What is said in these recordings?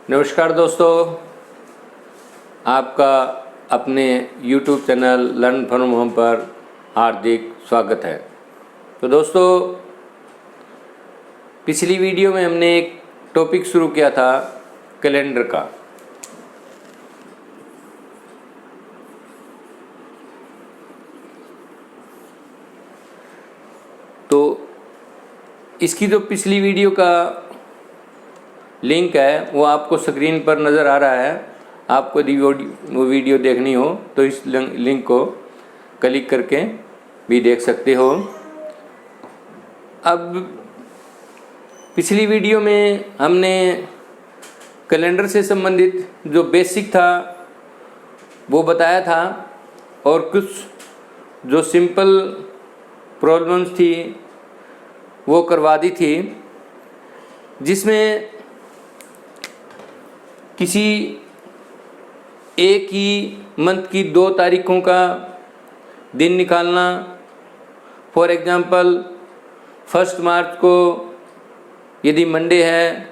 नमस्कार दोस्तों, आपका अपने YouTube channel learn from home पर हार्दिक स्वागत है। तो दोस्तों, पिछली वीडियो में हमने एक टॉपिक शुरू किया था कैलेंडर का। तो इसकी जो पिछली वीडियो का लिंक है वो आपको स्क्रीन पर नज़र आ रहा है। आपको यदि वो वीडियो देखनी हो तो इस लिंक को क्लिक करके भी देख सकते हो। अब पिछली वीडियो में हमने कैलेंडर से संबंधित जो बेसिक था वो बताया था और कुछ जो सिंपल प्रॉब्लम्स थी वो करवा दी थी, जिसमें किसी एक ही मंथ की 2 तारीखों का दिन निकालना। फॉर एग्जांपल 1 मार्च को यदि मंडे है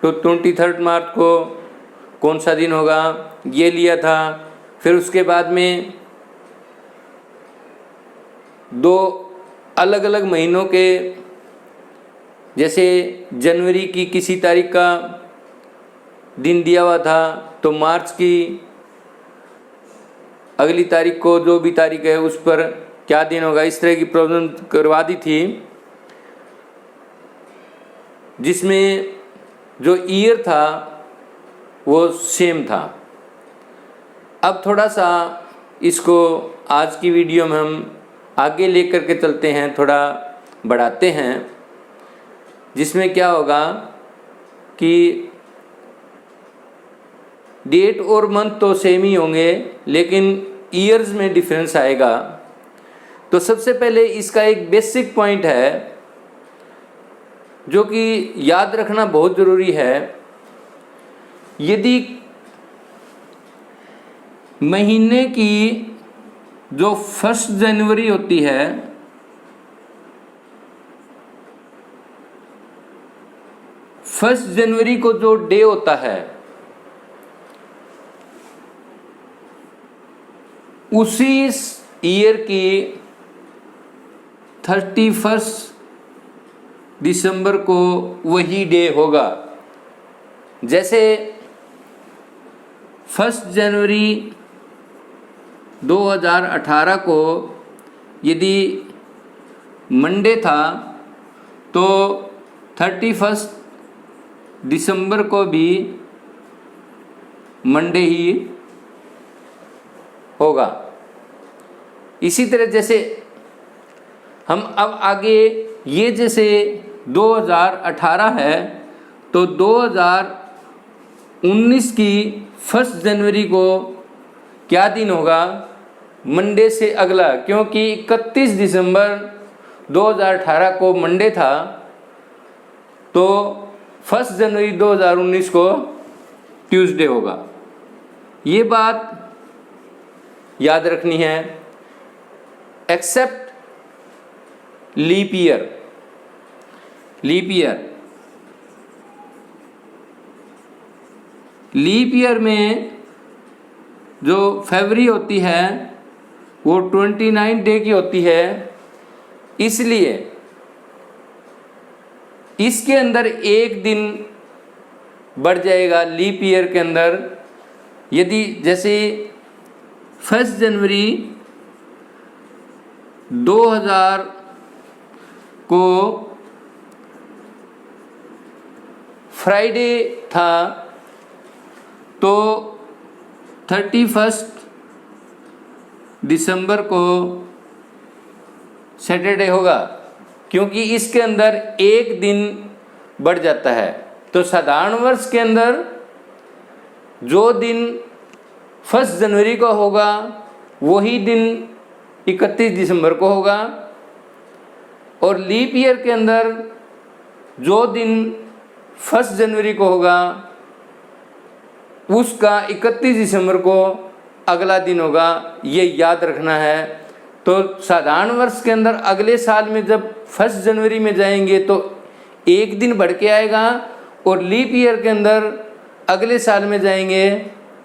तो 23 मार्च को कौन सा दिन होगा ये लिया था। फिर उसके बाद में 2 अलग अलग महीनों के, जैसे जनवरी की किसी तारीख का दिन दिया हुआ था तो मार्च की अगली तारीख को जो भी तारीख है उस पर क्या दिन होगा, इस तरह की प्रॉब्लम करवा दी थी, जिसमें जो ईयर था वो सेम था। अब थोड़ा सा इसको आज की वीडियो में हम आगे लेकर के चलते हैं, थोड़ा बढ़ाते हैं, जिसमें क्या होगा कि डेट और मंथ तो सेम ही होंगे लेकिन ईयर्स में डिफरेंस आएगा। तो सबसे पहले इसका एक बेसिक पॉइंट है जो कि याद रखना बहुत ज़रूरी है। यदि महीने की जो 1 जनवरी होती है, फर्स्ट जनवरी को जो डे होता है उसी ईयर की 31 दिसंबर को वही डे होगा। जैसे 1 जनवरी 2018 को यदि मंडे था तो 31 दिसंबर को भी मंडे ही होगा। इसी तरह जैसे हम अब आगे ये जैसे 2018 है तो 2019 की 1 जनवरी को क्या दिन होगा, मंडे से अगला, क्योंकि 31 दिसंबर 2018 को मंडे था तो 1 जनवरी 2019 को ट्यूसडे होगा। ये बात याद रखनी है। Except leap year. Leap year में जो फरवरी होती है वो 29 डे की होती है, इसलिए इसके अंदर एक दिन बढ़ जाएगा लीप ईयर के अंदर। यदि जैसे 1 जनवरी 2000 को फ्राइडे था तो 31 दिसंबर को सैटरडे होगा, क्योंकि इसके अंदर एक दिन बढ़ जाता है। तो साधारण वर्ष के अंदर जो दिन 1 जनवरी को होगा वही दिन 31 दिसंबर को होगा, और लीप ईयर के अंदर जो दिन 1 जनवरी को होगा उसका 31 दिसंबर को अगला दिन होगा। ये याद रखना है। तो साधारण वर्ष के अंदर अगले साल में जब 1 जनवरी में जाएंगे तो एक दिन बढ़ के आएगा, और लीप ईयर के अंदर अगले साल में जाएंगे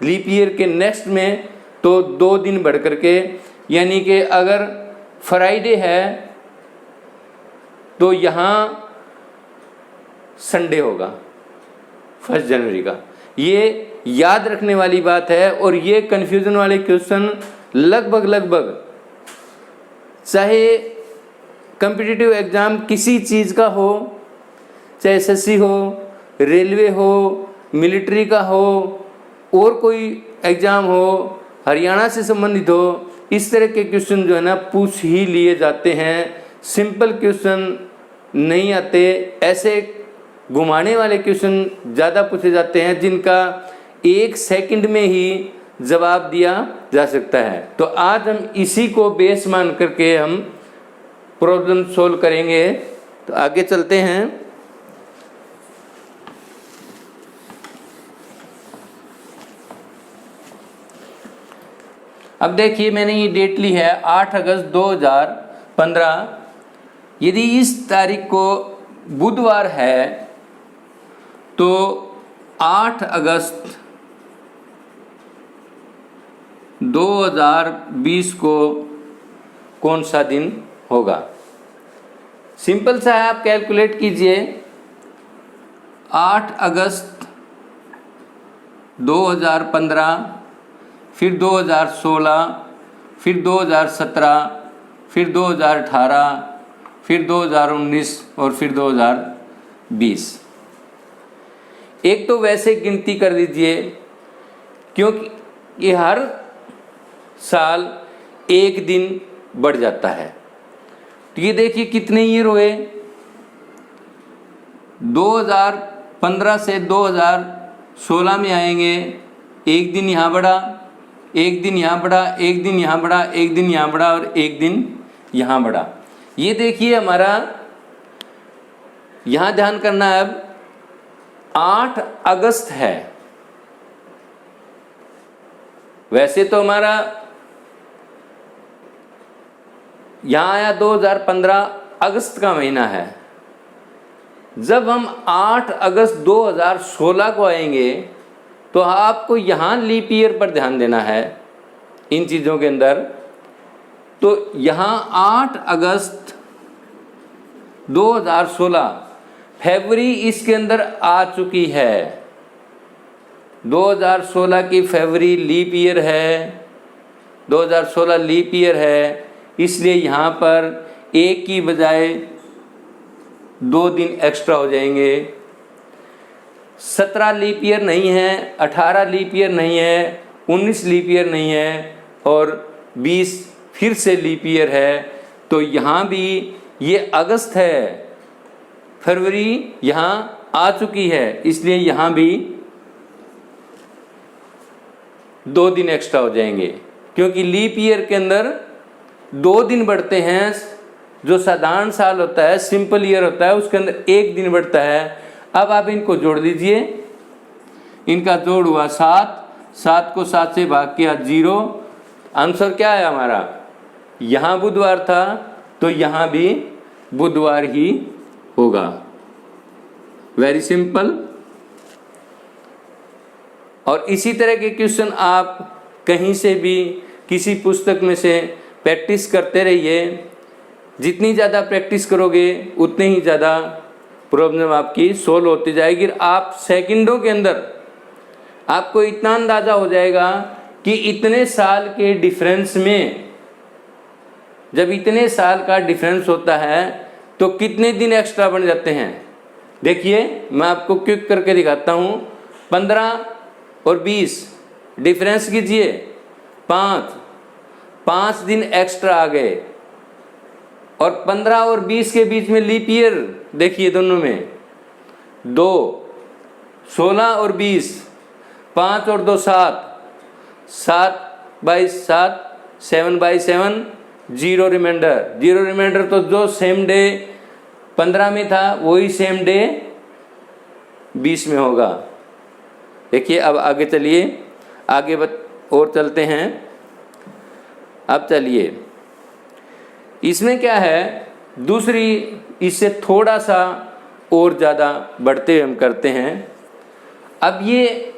लीप ईयर के नेक्स्ट में तो 2 दिन बढ़ करके, यानी कि अगर फ्राइडे है तो यहाँ संडे होगा 1 जनवरी का। ये याद रखने वाली बात है। और ये कन्फ्यूज़न वाले क्वेश्चन लगभग चाहे कॉम्पिटिटिव एग्ज़ाम किसी चीज़ का हो, चाहे एसएससी हो, रेलवे हो, मिलिट्री का हो, और कोई एग्ज़ाम हो, हरियाणा से संबंधित हो, इस तरह के क्वेश्चन जो है ना पूछ ही लिए जाते हैं। सिंपल क्वेश्चन नहीं आते, ऐसे घुमाने वाले क्वेश्चन ज़्यादा पूछे जाते हैं जिनका 1 सेकंड में ही जवाब दिया जा सकता है। तो आज हम इसी को बेस मान करके हम प्रॉब्लम सोल्व करेंगे। तो आगे चलते हैं। अब देखिए मैंने ये डेट ली है 8 अगस्त 2015। यदि इस तारीख को बुधवार है तो 8 अगस्त 2020 को कौन सा दिन होगा? सिंपल सा है, आप कैलकुलेट कीजिए। 8 अगस्त 2015, फिर 2016, फिर 2017, फिर 2018, फिर 2019 और फिर 2020। एक तो वैसे गिनती कर दीजिए क्योंकि ये हर साल 1 दिन बढ़ जाता है। तो ये देखिए कितने ईयर हुए, 2015 से 2016 में आएंगे, 1 दिन यहाँ बढ़ा, 1 दिन यहाँ बढ़ा, 1 दिन यहाँ बढ़ा, 1 दिन यहाँ बढ़ा और 1 दिन यहाँ बढ़ा। ये देखिए हमारा यहाँ ध्यान करना है। अब 8 अगस्त है, वैसे तो हमारा यहाँ आया 2015 अगस्त का महीना है। जब हम 8 अगस्त 2016 को आएंगे तो आपको यहाँ लीप ईयर पर ध्यान देना है इन चीज़ों के अंदर। तो यहाँ 8 अगस्त 2016 फरवरी इसके अंदर आ चुकी है। 2016 की फरवरी लीप ईयर है, 2016 लीप ईयर है, इसलिए यहाँ पर 1 की बजाय 2 दिन एक्स्ट्रा हो जाएंगे। 17 लीप ईयर नहीं है, 18 लीप ईयर नहीं है, 19 लीप ईयर नहीं है और 20 फिर से लीप ईयर है। तो यहाँ भी ये अगस्त है, फरवरी यहाँ आ चुकी है, इसलिए यहाँ भी 2 दिन एक्स्ट्रा हो जाएंगे। क्योंकि लीप ईयर के अंदर 2 दिन बढ़ते हैं। जो साधारण साल होता है, सिंपल ईयर होता है, उसके अंदर 1 दिन बढ़ता है। अब आप इनको जोड़ दीजिए, इनका जोड़ हुआ 7, 7 को 7 से भाग किया 0। आंसर क्या है हमारा? यहाँ बुधवार था तो यहाँ भी बुधवार ही होगा। Very simple. और इसी तरह के क्वेश्चन आप कहीं से भी किसी पुस्तक में से प्रैक्टिस करते रहिए। जितनी ज़्यादा प्रैक्टिस करोगे उतनी ही ज़्यादा प्रॉब्लम आपकी सोल्व होती जाएगी। आप सेकंडों के अंदर आपको इतना अंदाज़ा हो जाएगा कि इतने साल के डिफरेंस में, जब इतने साल का डिफरेंस होता है तो कितने दिन एक्स्ट्रा बन जाते हैं। देखिए मैं आपको क्विक करके दिखाता हूँ। 15 और 20 डिफरेंस कीजिए, 5 दिन एक्स्ट्रा आ गए। और 15 और 20 के बीच में लीप ईयर देखिए, दोनों में 2, 16 और 20, 5 और 2 7, 7 बाई 7, 7 बाई 7, 0 रिमाइंडर। तो जो सेम डे 15 में था वही सेम डे 20 में होगा। देखिए अब आगे चलिए, आगे और चलते हैं। अब चलिए इसमें क्या है, दूसरी इससे थोड़ा सा और ज़्यादा बढ़ते हुए हम करते हैं। अब ये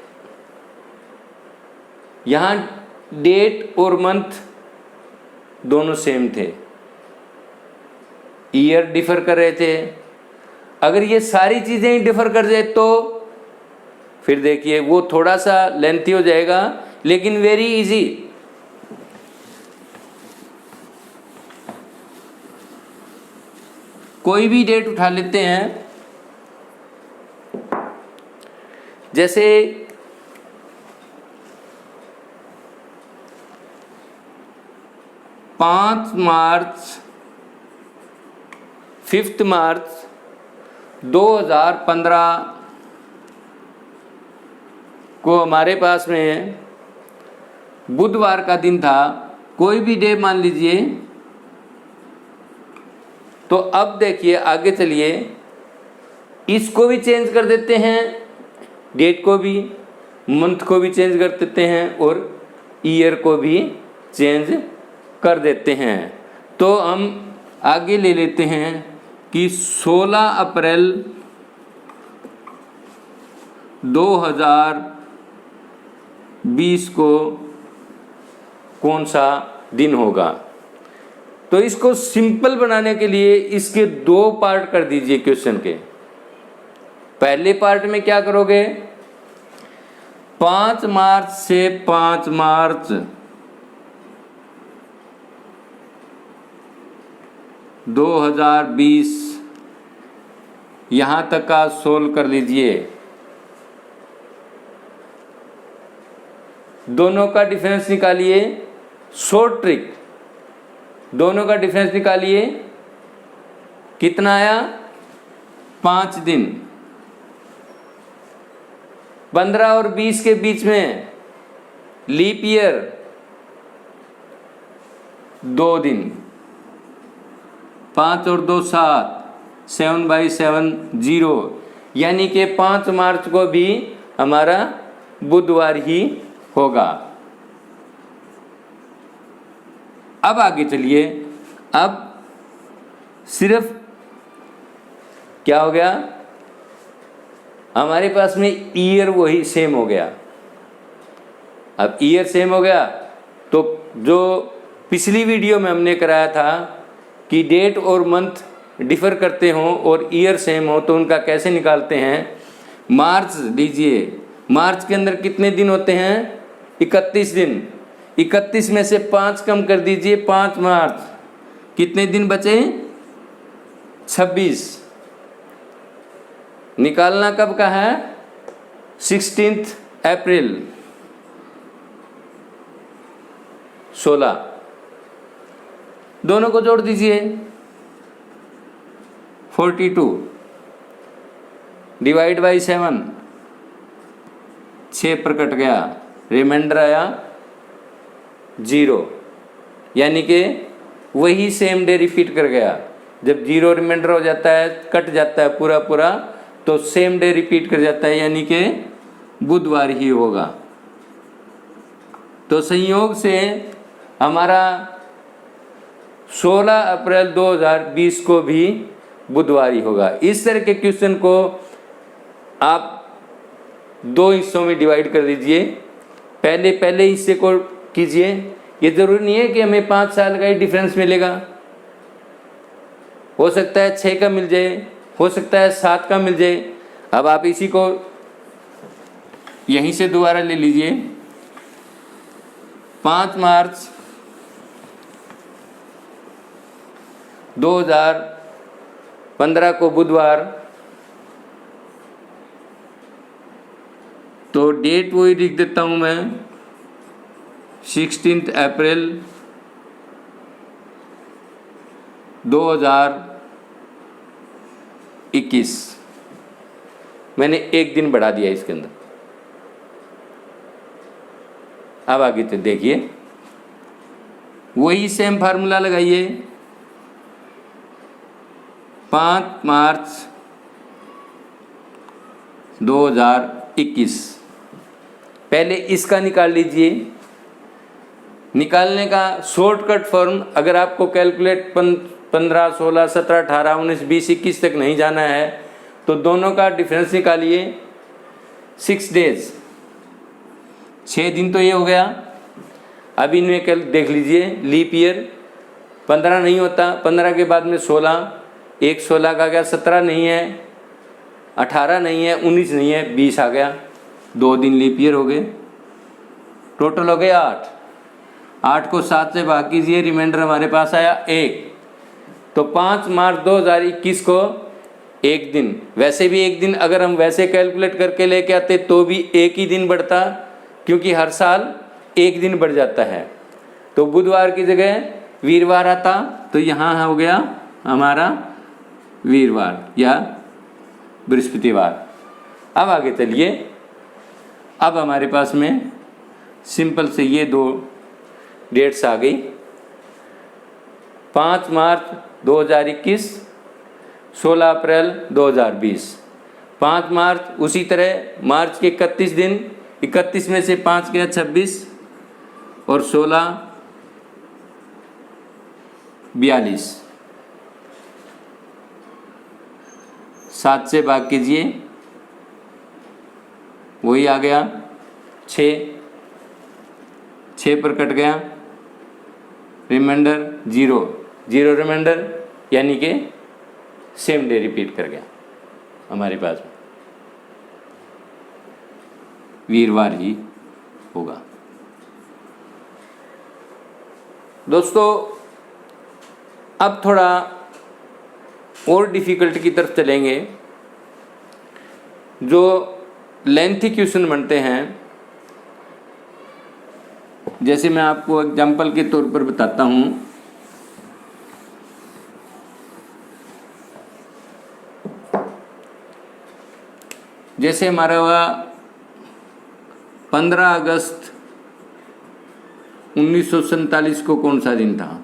यहाँ डेट और मंथ दोनों सेम थे, ईयर डिफर कर रहे थे। अगर ये सारी चीज़ें ही डिफर कर जाए तो फिर देखिए वो थोड़ा सा लेंथी हो जाएगा, लेकिन वेरी इजी। कोई भी डेट उठा लेते हैं, जैसे 5 मार्च 5 मार्च 2015 को हमारे पास में बुधवार का दिन था, कोई भी डे मान लीजिए। तो अब देखिए आगे चलिए, इसको भी चेंज कर देते हैं, डेट को भी, मंथ को भी चेंज कर देते हैं और ईयर को भी चेंज कर देते हैं। तो हम आगे ले लेते हैं कि 16 अप्रैल 2020 को कौन सा दिन होगा। तो इसको सिंपल बनाने के लिए इसके 2 पार्ट कर दीजिए क्वेश्चन के। पहले पार्ट में क्या करोगे, 5 मार्च से 5 मार्च 2020 यहाँ तक का सोल्व कर लीजिए। दोनों का डिफरेंस निकालिए, शॉर्ट ट्रिक, दोनों का डिफरेंस निकालिए, कितना आया, 5 दिन। 15 और 20 के बीच में लीप ईयर 2 दिन, 5 और 2 7, 7/7 0, यानी कि 5 मार्च को भी हमारा बुधवार ही होगा। अब आगे चलिए, अब सिर्फ क्या हो गया, हमारे पास में ईयर वही सेम हो गया। अब ईयर सेम हो गया तो जो पिछली वीडियो में हमने कराया था कि डेट और मंथ डिफर करते हों और ईयर सेम हो तो उनका कैसे निकालते हैं। मार्च लीजिए, मार्च के अंदर कितने दिन होते हैं, 31 दिन। 31 में से 5 कम कर दीजिए, 5 मार्च, कितने दिन बचे, 26। निकालना कब का है, 16 अप्रैल 16। दोनों को जोड़ दीजिए, 42 डिवाइड बाई 7, 6 पर कट गया, रिमाइंडर आया 0, यानी कि वही सेम डे रिपीट कर गया। जब 0 रिमाइंडर हो जाता है, कट जाता है पूरा पूरा, तो सेम डे रिपीट कर जाता है, यानी कि बुधवार ही होगा। तो संयोग से हमारा 16 अप्रैल 2020 को भी बुधवार ही होगा। इस तरह के क्वेश्चन को आप 2 हिस्सों में डिवाइड कर दीजिए। पहले हिस्से को कीजिए। ये ज़रूरी नहीं है कि हमें 5 साल का ही डिफरेंस मिलेगा, हो सकता है 6 का मिल जाए, हो सकता है 7 का मिल जाए। अब आप इसी को यहीं से दोबारा ले लीजिए। 5 मार्च 2015 को बुधवार, तो डेट वही लिख देता हूँ मैं, 16 अप्रैल 2021। मैंने 1 दिन बढ़ा दिया इसके अंदर। अब आगे तो देखिए, वही सेम फार्मूला लगाइए। 5 मार्च 2021, पहले इसका निकाल लीजिए। निकालने का शॉर्टकट फॉर्म, अगर आपको कैलकुलेट 15, 16, 17, 18, 19, 20, 21 तक नहीं जाना है तो दोनों का डिफरेंस निकालिए। 6 डेज, 6 दिन तो ये हो गया। अब इनमें कल देख लीजिए लीप ईयर 15 नहीं होता, 15 के बाद में 16, एक 16 का गया, 17 नहीं है, 18 नहीं है, 19 नहीं है, 20 आ गया, 2 दिन लीप ईयर हो गए, टोटल हो गए 8। 8 को 7 से भाग कीजिए, रिमाइंडर हमारे पास आया 1। तो 5 मार्च 2021 को एक दिन, वैसे भी एक दिन अगर हम वैसे कैलकुलेट करके लेके आते तो भी एक ही दिन बढ़ता, क्योंकि हर साल एक दिन बढ़ जाता है। तो बुधवार की जगह वीरवार आता, तो यहाँ हो गया हमारा वीरवार या बृहस्पतिवार। अब आगे चलिए, अब हमारे पास में सिंपल से ये 2 डेट्स आ गई, 5 मार्च 2021, 16 अप्रैल 2020। 5 मार्च उसी तरह मार्च के 31 दिन, 31 में से 5 गया 26 और 16 42, 7 से भाग कीजिए, वही आ गया 6 पर कट गया, रिमाइंडर 0 रिमाइंडर, यानी कि सेम डे रिपीट कर गया हमारे पास में, वीरवार ही होगा। दोस्तों अब थोड़ा और डिफ़िकल्ट की तरफ चलेंगे। जो लेंथी क्वेश्चन बनते हैं, जैसे मैं आपको एग्जांपल के तौर पर बताता हूँ। जैसे हमारा हुआ 15 अगस्त 1947 को कौन सा दिन था,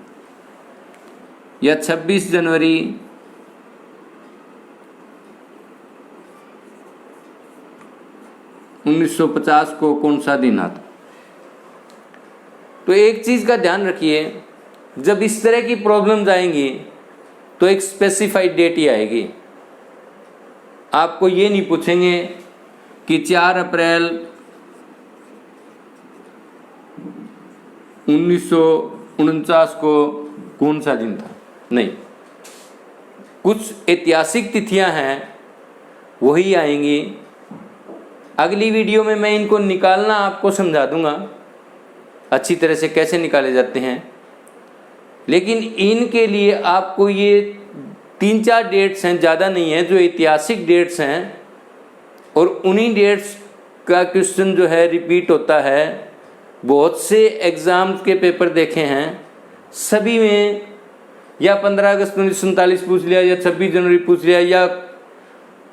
या 26 जनवरी 1950 को कौन सा दिन आता। तो एक चीज़ का ध्यान रखिए, जब इस तरह की प्रॉब्लम्स आएंगी तो एक स्पेसिफाइड डेट ही आएगी। आपको ये नहीं पूछेंगे कि 4 अप्रैल 1949 को कौन सा दिन था, नहीं। कुछ ऐतिहासिक तिथियां हैं वही आएंगी। अगली वीडियो में मैं इनको निकालना आपको समझा दूंगा अच्छी तरह से कैसे निकाले जाते हैं। लेकिन इनके लिए आपको ये 3-4 डेट्स हैं, ज़्यादा नहीं है, जो ऐतिहासिक डेट्स हैं, और उन्हीं डेट्स का क्वेश्चन जो है रिपीट होता है। बहुत से एग्ज़ाम्स के पेपर देखे हैं, सभी में या 15 अगस्त 1947 पूछ लिया, या 26 जनवरी पूछ लिया, या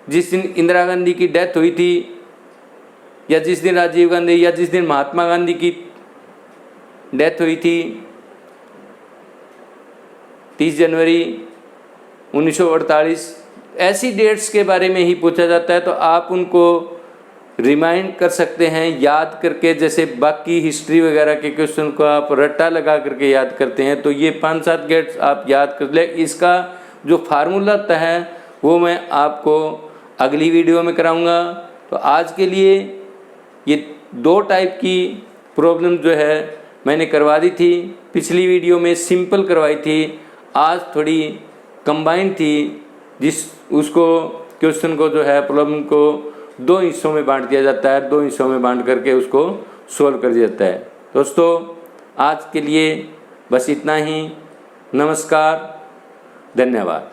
जिस दिन इंदिरा गांधी की डेथ हुई थी, या जिस दिन राजीव गांधी, या जिस दिन महात्मा गांधी की डेथ हुई थी 30 जनवरी 1948, ऐसी डेट्स के बारे में ही पूछा जाता है। तो आप उनको रिमाइंड कर सकते हैं याद करके, जैसे बाकी हिस्ट्री वगैरह के क्वेश्चन को आप रट्टा लगा करके याद करते हैं। तो ये 5-7 डेट्स आप याद कर ले। इसका जो फार्मूला होता है वो मैं आपको अगली वीडियो में कराऊंगा। तो आज के लिए ये 2 टाइप की प्रॉब्लम जो है मैंने करवा दी थी। पिछली वीडियो में सिंपल करवाई थी, आज थोड़ी कंबाइंड थी, उसको क्वेश्चन को जो है प्रॉब्लम को 2 हिस्सों में बांट दिया जाता है, 2 हिस्सों में बांट करके उसको सोल्व कर दिया जाता है। दोस्तों आज के लिए बस इतना ही। नमस्कार, धन्यवाद।